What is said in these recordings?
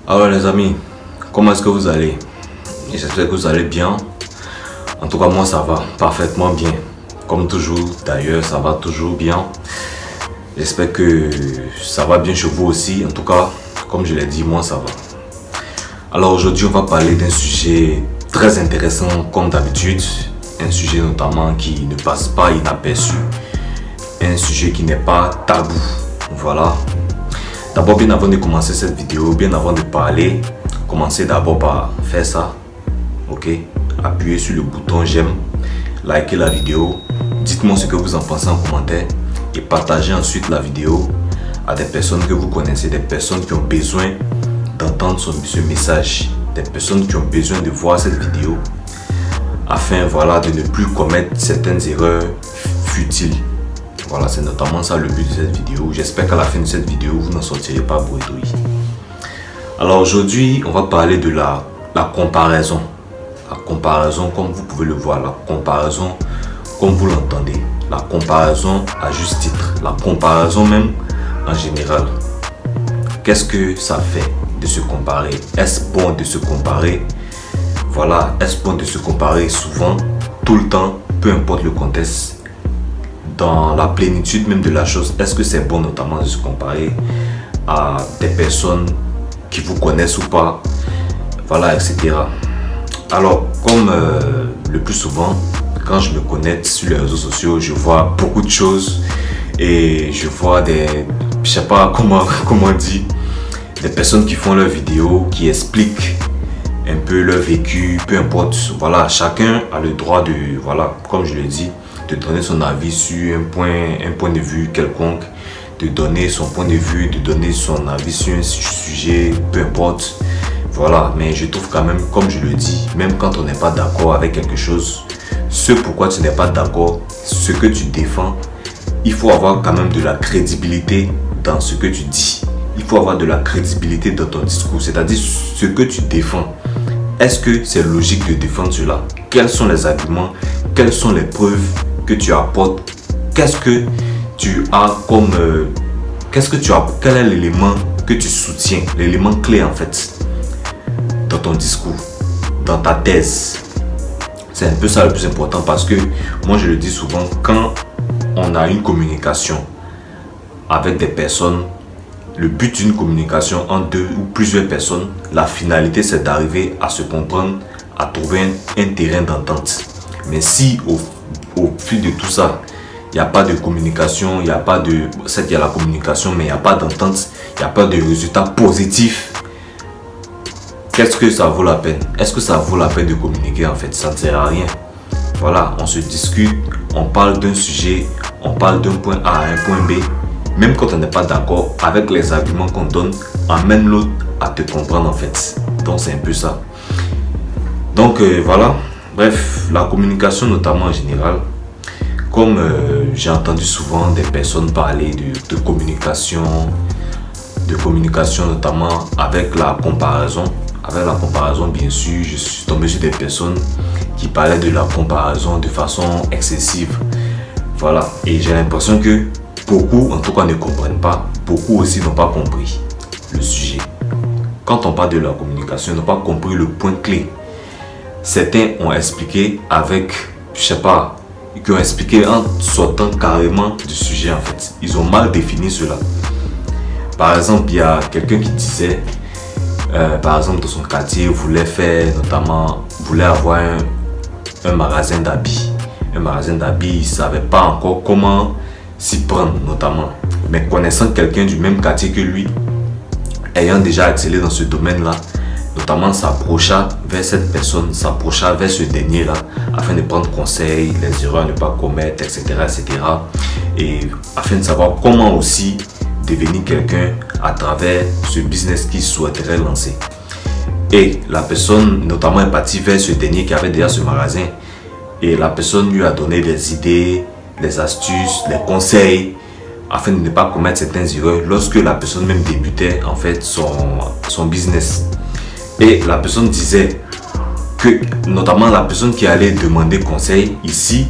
Alors les amis, comment est-ce que vous allez? J'espère que vous allez bien. En tout cas moi ça va parfaitement bien. Comme toujours d'ailleurs, ça va toujours bien. J'espère que ça va bien chez vous aussi. En tout cas, comme je l'ai dit, moi ça va. Alors aujourd'hui on va parler d'un sujet très intéressant comme d'habitude. Un sujet notamment qui ne passe pas inaperçu. Un sujet qui n'est pas tabou. Voilà. D'abord, bien avant de commencer cette vidéo, bien avant de parler, commencez d'abord par faire ça. Ok? Appuyez sur le bouton j'aime, likez la vidéo, dites-moi ce que vous en pensez en commentaire et partagez ensuite la vidéo à des personnes que vous connaissez, des personnes qui ont besoin d'entendre ce message, des personnes qui ont besoin de voir cette vidéo afin voilà, de ne plus commettre certaines erreurs futiles. Voilà, c'est notamment ça le but de cette vidéo. J'espère qu'à la fin de cette vidéo, vous n'en sortirez pas bredouille. Alors aujourd'hui, on va parler de la comparaison. La comparaison, comme vous pouvez le voir, la comparaison, comme vous l'entendez. La comparaison à juste titre. La comparaison même en général. Qu'est-ce que ça fait de se comparer? Est-ce bon de se comparer? Voilà, est-ce bon de se comparer souvent, tout le temps, peu importe le contexte? Dans la plénitude même de la chose, est-ce que c'est bon notamment de se comparer à des personnes qui vous connaissent ou pas, voilà, etc. Alors, comme le plus souvent, quand je me connecte sur les réseaux sociaux, je vois beaucoup de choses et je vois je sais pas comment dire, des personnes qui font leurs vidéos, qui expliquent un peu leur vécu, peu importe, voilà, chacun a le droit de, voilà, comme je l'ai dit, de donner son avis sur un point de vue quelconque, de donner son point de vue, de donner son avis sur un sujet, peu importe. Voilà, mais je trouve quand même, comme je le dis, même quand on n'est pas d'accord avec quelque chose, ce pourquoi tu n'es pas d'accord, ce que tu défends, il faut avoir quand même de la crédibilité dans ce que tu dis. Il faut avoir de la crédibilité dans ton discours, c'est-à-dire ce que tu défends. Est-ce que c'est logique de défendre cela? Quels sont les arguments? Quelles sont les preuves que tu apportes? Qu'est-ce que tu as comme quel est l'élément que tu soutiens, l'élément clé en fait dans ton discours, dans ta thèse? C'est un peu ça le plus important, parce que moi je le dis souvent, quand on a une communication avec des personnes, le but d'une communication entre deux ou plusieurs personnes, la finalité c'est d'arriver à se comprendre, à trouver un terrain d'entente. Mais si au fil de tout ça, il n'y a pas de communication, il n'y a pas de... Certes, il y a la communication, mais il n'y a pas d'entente, il n'y a pas de résultat positif. Qu'est-ce que ça vaut la peine? Est-ce que ça vaut la peine de communiquer en fait? Ça ne sert à rien. Voilà, on se discute, on parle d'un sujet, on parle d'un point A à un point B. Même quand on n'est pas d'accord avec les arguments qu'on donne, amène l'autre à te comprendre en fait. Donc c'est un peu ça. Donc voilà. Bref, la communication notamment en général, comme j'ai entendu souvent des personnes parler de communication notamment avec la comparaison. Avec la comparaison, bien sûr, je suis tombé sur des personnes qui parlaient de la comparaison de façon excessive. Voilà, et j'ai l'impression que beaucoup, en tout cas, ne comprennent pas. Beaucoup aussi n'ont pas compris le sujet. Quand on parle de la communication, ils n'ont pas compris le point clé. Certains ont expliqué avec, je sais pas, qui ont expliqué en sortant carrément du sujet en fait. Ils ont mal défini cela. Par exemple, il y a quelqu'un qui disait, par exemple, dans son quartier, voulait avoir un magasin d'habits. Un magasin d'habits, il ne savait pas encore comment s'y prendre notamment. Mais connaissant quelqu'un du même quartier que lui, ayant déjà excellé dans ce domaine-là, notamment s'approcha vers cette personne, s'approcha vers ce dernier-là, afin de prendre conseil, les erreurs à ne pas commettre, etc., etc. Et afin de savoir comment aussi devenir quelqu'un à travers ce business qu'il souhaiterait lancer. Et la personne, notamment, est partie vers ce dernier qui avait déjà ce magasin. Et la personne lui a donné des idées, des astuces, des conseils, afin de ne pas commettre certaines erreurs lorsque la personne même débutait en fait son business. Et la personne disait que, notamment la personne qui allait demander conseil, ici,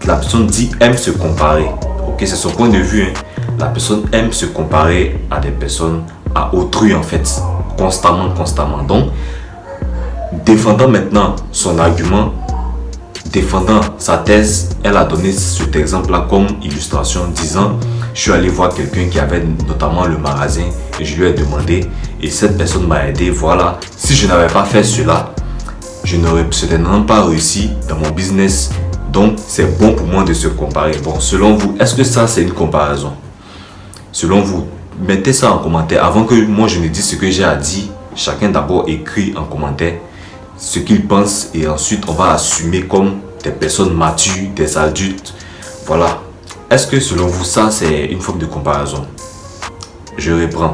la personne dit aime se comparer. Ok, c'est son point de vue. Hein. La personne aime se comparer à des personnes, à autrui en fait. constamment. Donc, défendant maintenant son argument, défendant sa thèse, elle a donné cet exemple-là comme illustration, disant: je suis allé voir quelqu'un qui avait notamment le magasin et je lui ai demandé et cette personne m'a aidé. Voilà, si je n'avais pas fait cela, je n'aurais certainement pas réussi dans mon business. Donc, c'est bon pour moi de se comparer. Bon, selon vous, est-ce que ça, c'est une comparaison? Selon vous, mettez ça en commentaire. Avant que moi, je ne dise ce que j'ai à dire, chacun d'abord écrit en commentaire ce qu'il pense et ensuite, on va assumer comme des personnes matures, des adultes. Voilà. Est-ce que selon vous, ça, c'est une forme de comparaison? Je reprends.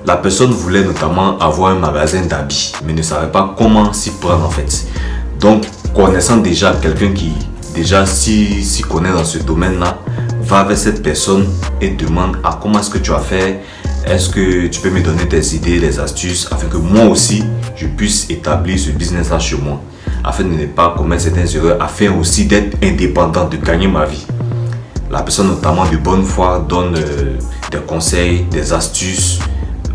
La personne voulait notamment avoir un magasin d'habits, mais ne savait pas comment s'y prendre en fait. Donc, connaissant déjà quelqu'un qui déjà s'y connaît dans ce domaine-là, va avec cette personne et demande: ah, comment est-ce que tu as fait? Est-ce que tu peux me donner des idées, des astuces afin que moi aussi, je puisse établir ce business-là chez moi, afin de ne pas commettre certaines erreurs, afin aussi d'être indépendant, de gagner ma vie. La personne notamment de bonne foi donne des conseils, des astuces,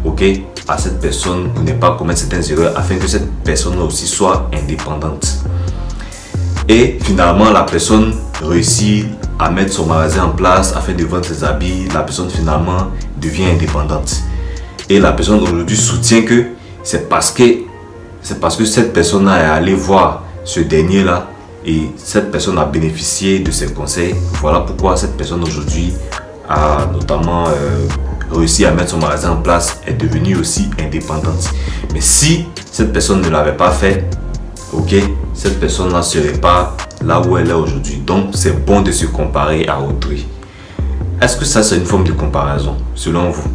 ok, à cette personne pour ne pas commettre certaines erreurs, afin que cette personne aussi soit indépendante. Et finalement, la personne réussit à mettre son magasin en place afin de vendre ses habits. La personne finalement devient indépendante. Et la personne aujourd'hui soutient que c'est parce que cette personne-là est allée voir ce dernier-là et cette personne a bénéficié de ses conseils. Voilà pourquoi cette personne aujourd'hui a notamment réussi à mettre son magasin en place, est devenue aussi indépendante. Mais si cette personne ne l'avait pas fait, ok, cette personne-là ne serait pas là où elle est aujourd'hui. Donc, c'est bon de se comparer à autrui. Est-ce que ça, c'est une forme de comparaison, selon vous?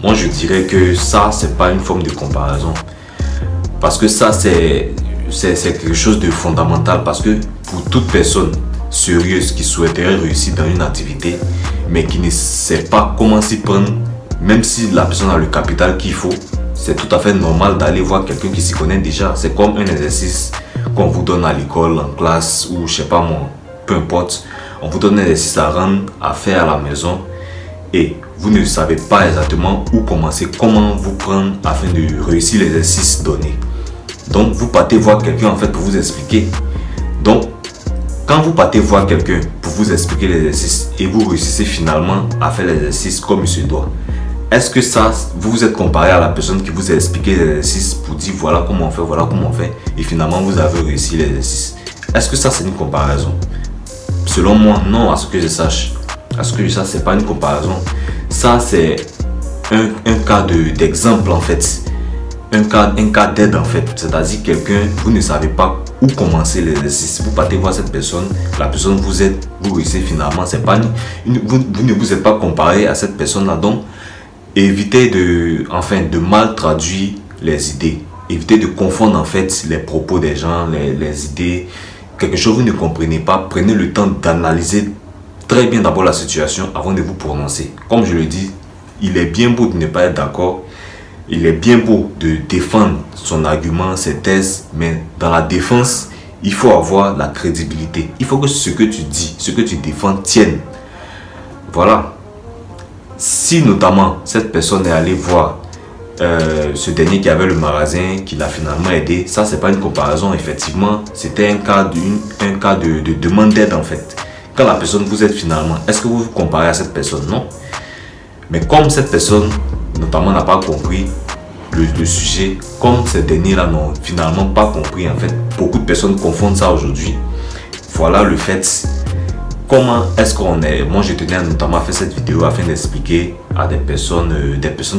Moi, je dirais que ça, c'est pas une forme de comparaison. Parce que ça, c'est quelque chose de fondamental. Parce que pour toute personne sérieuse qui souhaiterait réussir dans une activité, mais qui ne sait pas comment s'y prendre, même si la personne a le capital qu'il faut, c'est tout à fait normal d'aller voir quelqu'un qui s'y connaît déjà. C'est comme un exercice qu'on vous donne à l'école, en classe, ou je sais pas moi, peu importe. On vous donne un exercice à rendre, à faire à la maison, et vous ne savez pas exactement où commencer, comment vous prendre afin de réussir l'exercice donné. Donc, vous partez voir quelqu'un en fait pour vous expliquer. Donc, quand vous partez voir quelqu'un pour vous expliquer l'exercice et vous réussissez finalement à faire l'exercice comme il se doit, est-ce que ça, vous vous êtes comparé à la personne qui vous a expliqué l'exercice pour dire voilà comment on fait, et finalement vous avez réussi l'exercice? Est-ce que ça, c'est une comparaison? Selon moi, non, à ce que je sache. À ce que je sache, c'est pas une comparaison. Ça, c'est un cas d'exemple en fait. Un cas d'aide en fait. C'est-à-dire quelqu'un, vous ne savez pas où commencer l'exercice. Vous partez voir cette personne, la personne vous aide, vous réussissez finalement. C'est pas vous ne vous êtes pas comparé à cette personne-là. Donc, évitez de mal traduire les idées. Évitez de confondre en fait les propos des gens, les idées. Quelque chose que vous ne comprenez pas, prenez le temps d'analyser très bien d'abord la situation avant de vous prononcer. Comme je le dis, il est bien beau de ne pas être d'accord. Il est bien beau de défendre son argument, ses thèses, mais dans la défense, il faut avoir la crédibilité. Il faut que ce que tu dis, ce que tu défends tienne. Voilà. Si notamment cette personne est allée voir ce dernier qui avait le magasin, qui l'a finalement aidé, ça c'est pas une comparaison. Effectivement, c'était un cas de demande d'aide en fait. Quand la personne vous aide finalement, est-ce que vous vous comparez à cette personne? Non. Mais comme cette personne notamment n'a pas compris le sujet, comme ces derniers-là n'ont finalement pas compris en fait, beaucoup de personnes confondent ça aujourd'hui. Voilà le fait. Comment est-ce qu'on est? Moi, je tenais notamment à faire cette vidéo afin d'expliquer à des personnes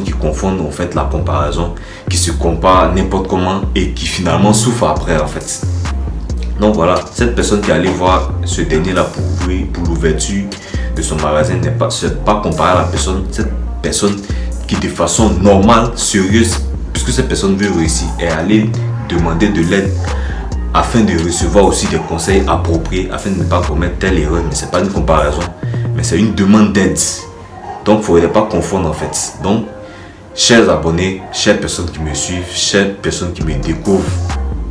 qui confondent en fait la comparaison, qui se comparent n'importe comment et qui finalement souffrent après en fait. Donc voilà, cette personne qui allait voir ce dernier-là pour l'ouverture de son magasin n'est pas comparée à cette personne qui de façon normale, sérieuse, puisque cette personne veut réussir, est allée demander de l'aide afin de recevoir aussi des conseils appropriés, afin de ne pas commettre telle erreur. Mais ce n'est pas une comparaison, mais c'est une demande d'aide. Donc, il ne faudrait pas confondre en fait. Donc, chers abonnés, chères personnes qui me suivent, chères personnes qui me découvrent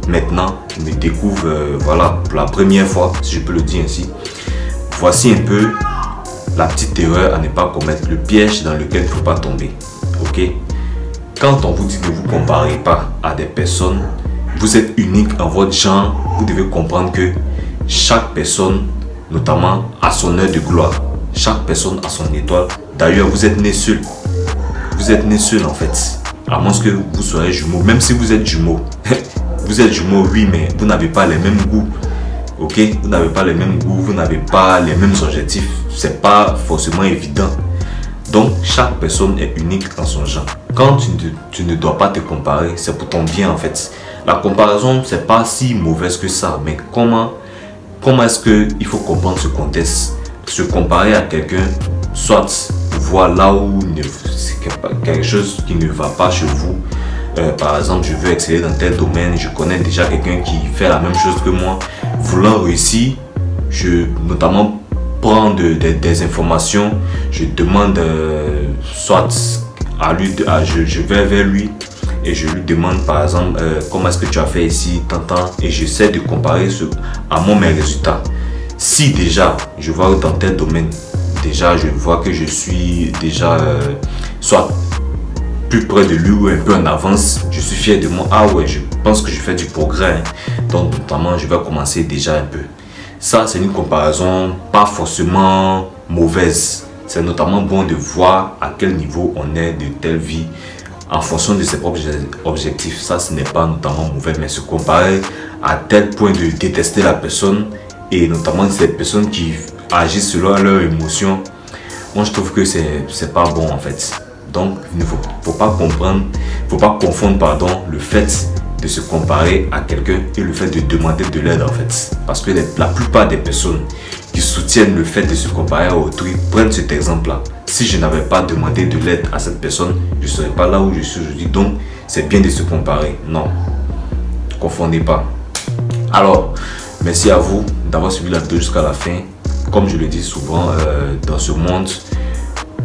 maintenant, qui me découvrent voilà, pour la première fois, si je peux le dire ainsi, voici un peu la petite erreur à ne pas commettre, le piège dans lequel il ne faut pas tomber. Ok? quand on vous dit ne vous comparez pas à des personnes, vous êtes unique en votre genre, vous devez comprendre que chaque personne, notamment, a son heure de gloire. Chaque personne a son étoile. D'ailleurs, vous êtes né seul. Vous êtes né seul en fait. À moins que vous soyez jumeaux. Même si vous êtes jumeaux. Vous êtes jumeaux, oui, mais vous n'avez pas les mêmes goûts. Ok? Vous n'avez pas les mêmes goûts, vous n'avez pas les mêmes objectifs. C'est pas forcément évident. Donc, chaque personne est unique dans son genre. Quand tu ne dois pas te comparer, c'est pour ton bien en fait. La comparaison, c'est pas si mauvaise que ça. Mais comment est-ce qu'il faut comprendre ce contexte? Se comparer à quelqu'un, soit voir là où c'est quelque chose qui ne va pas chez vous. Par exemple, je veux exceller dans tel domaine, je connais déjà quelqu'un qui fait la même chose que moi. Voulant réussir, je notamment prends des informations, je demande soit à lui, je vais vers lui et je lui demande par exemple comment est-ce que tu as fait ici, tant, et j'essaie de comparer à mes résultats. Si déjà je vois dans tel domaine, déjà je vois que je suis déjà soit plus près de lui ou un peu en avance, je suis fier de moi. Ah ouais, je pense que je fais du progrès, hein. Donc notamment je vais commencer déjà un peu. Ça c'est une comparaison pas forcément mauvaise. C'est notamment bon de voir à quel niveau on est de telle vie en fonction de ses propres objectifs. Ça ce n'est pas notamment mauvais, mais se comparer à tel point de détester la personne, et notamment ces personnes qui agissent selon leurs émotions, moi je trouve que c'est pas bon en fait. Donc il ne faut pas confondre le fait de se comparer à quelqu'un et le fait de demander de l'aide en fait. Parce que la plupart des personnes qui soutiennent le fait de se comparer à autrui prennent cet exemple là. Si je n'avais pas demandé de l'aide à cette personne, je ne serais pas là où je suis aujourd'hui. Donc c'est bien de se comparer. Non, ne confondez pas. Alors, merci à vous d'avoir suivi la vidéo jusqu'à la fin. Comme je le dis souvent, dans ce monde,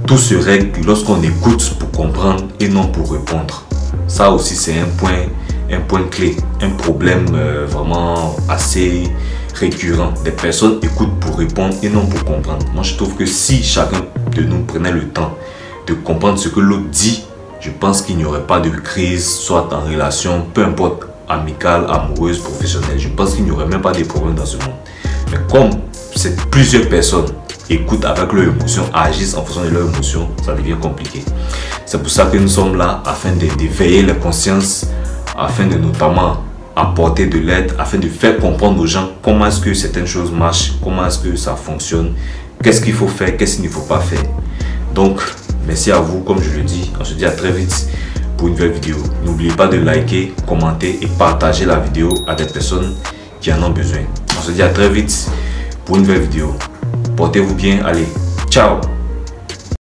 tout se règle lorsqu'on écoute pour comprendre et non pour répondre. Ça aussi, c'est un point clé, un problème vraiment assez récurrent. Des personnes écoutent pour répondre et non pour comprendre. Moi, je trouve que si chacun de nous prenait le temps de comprendre ce que l'autre dit, je pense qu'il n'y aurait pas de crise, soit en relation, peu importe, amicale, amoureuse, professionnelle. Je pense qu'il n'y aurait même pas de problème dans ce monde. Mais comme plusieurs personnes écoutent avec leurs émotions, agissent en fonction de leurs émotions, ça devient compliqué. C'est pour ça que nous sommes là, afin d'éveiller la conscience, afin de notamment apporter de l'aide, afin de faire comprendre aux gens comment est-ce que certaines choses marchent, comment est-ce que ça fonctionne, qu'est-ce qu'il faut faire, qu'est-ce qu'il ne faut pas faire. Donc, merci à vous, comme je le dis, on se dit à très vite pour une nouvelle vidéo. N'oubliez pas de liker, commenter et partager la vidéo à des personnes qui en ont besoin. On se dit à très vite pour une nouvelle vidéo. Portez-vous bien, allez, ciao!